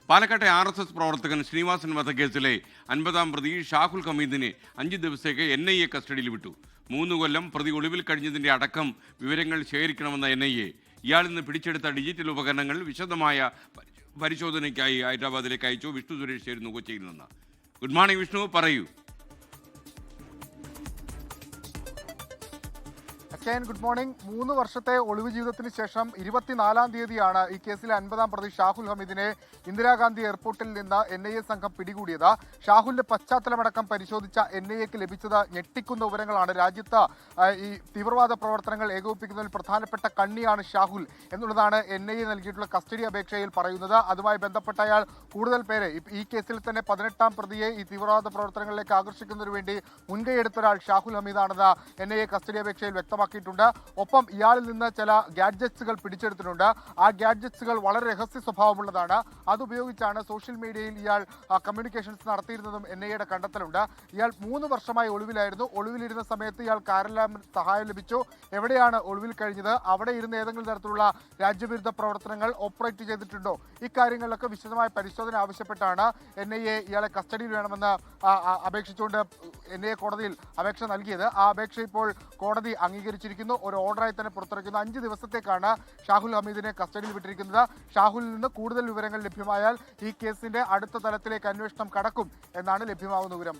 പാലക്കാട്ടെ RSS പ്രവർത്തകൻ ശ്രീനിവാസൻ വധക്കേസിലെ 50-ാം പ്രതി ഷാഹുൽ ഹമീദിനെ 5 ദിവസത്തേക്ക് NIA കസ്റ്റഡിയിൽ വിട്ടു. 3 കൊല്ലം പ്രതി ഒളിവിൽ കഴിഞ്ഞതിന്റെ അടക്കം വിവരങ്ങൾ ശേഖരിക്കണമെന്ന NIA ഇയാളിൽ നിന്ന് പിടിച്ചെടുത്ത ഡിജിറ്റൽ ഉപകരണങ്ങൾ വിശദമായ പരിശോധനയ്ക്കായി ഹൈദരാബാദിലേക്ക് അയച്ചു. വിഷ്ണു സുരേഷ് ചേരുന്നു കൊച്ചിയിൽ നിന്ന്. ഗുഡ് മോർണിംഗ് വിഷ്ണു, പറയൂ. Good morning. 3 വർഷത്തെ ഒളിവ് ജീവിതത്തിന് ശേഷം 24-ാം തീയതിയാണ് ഈ കേസിലെ 50-ാം പ്രതി ഷാഹുൽ ഹമീദിനെ ഇന്ദിരാഗാന്ധി എയർപോർട്ടിൽ നിന്ന് NIA സംഘം പിടികൂടിയത്. ഷാഹുലിന്റെ പശ്ചാത്തലമടക്കം പരിശോധിച്ച NIAക്ക് ലഭിച്ചത് ഞെട്ടിക്കുന്ന വിവരങ്ങളാണ്. രാജ്യത്ത് ഈ തീവ്രവാദ പ്രവർത്തനങ്ങൾ ഏകോപിപ്പിക്കുന്നതിൽ പ്രധാനപ്പെട്ട കണ്ണിയാണ് ഷാഹുൽ എന്നുള്ളതാണ് NIA നൽകിയിട്ടുള്ള കസ്റ്റഡി അപേക്ഷയിൽ പറയുന്നത്. അതുമായി ബന്ധപ്പെട്ട അയാൾ കൂടുതൽ പേരെ ഈ കേസിൽ തന്നെ 18-ാം പ്രതിയെ ഈ തീവ്രവാദ പ്രവർത്തനങ്ങളിലേക്ക് ആകർഷിക്കുന്നതിന് വേണ്ടി മുൻകൈയെടുത്ത ഒരാൾ ഷാഹുൽ ഹമീദാണെന്ന് NIA കസ്റ്റഡി അപേക്ഷയിൽ വ്യക്തമാക്കി. ഒപ്പം ഇയാളിൽ നിന്ന് ചില ഗാഡ്ജറ്റ്സുകൾ പിടിച്ചെടുത്തിട്ടുണ്ട്. ആ ഗാഡ്ജറ്റ്സുകൾ വളരെ രഹസ്യ സ്വഭാവമുള്ളതാണ്. അതുപയോഗിച്ചാണ് സോഷ്യൽ മീഡിയയിൽ ഇയാൾ കമ്മ്യൂണിക്കേഷൻസ് നടത്തിയിരുന്നതും NIAയുടെ കണ്ടെത്തലുണ്ട്. ഇയാൾ 3 വർഷമായി ഒളിവിലായിരുന്നു. ഒളിവിലിരുന്ന സമയത്ത് ഇയാൾക്ക് ആരെല്ലാം സഹായം ലഭിച്ചു, എവിടെയാണ് ഒളിവിൽ കഴിഞ്ഞത്, അവിടെ ഇരുന്ന് ഏതെങ്കിലും തരത്തിലുള്ള രാജ്യവിരുദ്ധ പ്രവർത്തനങ്ങൾ ഓപ്പറേറ്റ് ചെയ്തിട്ടുണ്ടോ, ഇക്കാര്യങ്ങളിലൊക്കെ വിശദമായ പരിശോധന ആവശ്യപ്പെട്ടാണ് NIA ഇയാളെ കസ്റ്റഡിയിൽ വേണമെന്ന് അപേക്ഷിച്ചുകൊണ്ട് NIA കോടതിയിൽ അപേക്ഷ നൽകിയത്. ആ അപേക്ഷ ഇപ്പോൾ കോടതി അംഗീകരിച്ചിരിക്കുന്നു. ഒരു ഓർഡറായി തന്നെ പുറത്തിറക്കുന്നു. 5 ദിവസത്തേക്കാണ് ഷാഹുൽ ഹമീദിനെ കസ്റ്റഡിയിൽ വിട്ടിരിക്കുന്നത്. ഷാഹുലിൽ നിന്ന് കൂടുതൽ വിവരങ്ങൾ ലഭ്യമായാൽ ഈ കേസിന്റെ അടുത്ത തലത്തിലേക്ക് അന്വേഷണം കടക്കും എന്നാണ് ലഭ്യമാകുന്ന വിവരം.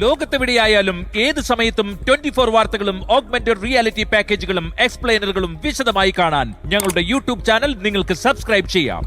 ലോകത്തെവിടെയായാലും ഏത് സമയത്തും 24 വാർത്തകളും ഓഗ്മെന്റഡ് റിയാലിറ്റി പാക്കേജുകളും എക്സ്പ്ലെയിനറുകളും വിശദമായി കാണാൻ ഞങ്ങളുടെ YouTube ചാനൽ നിങ്ങൾക്ക് സബ്സ്ക്രൈബ് ചെയ്യാം.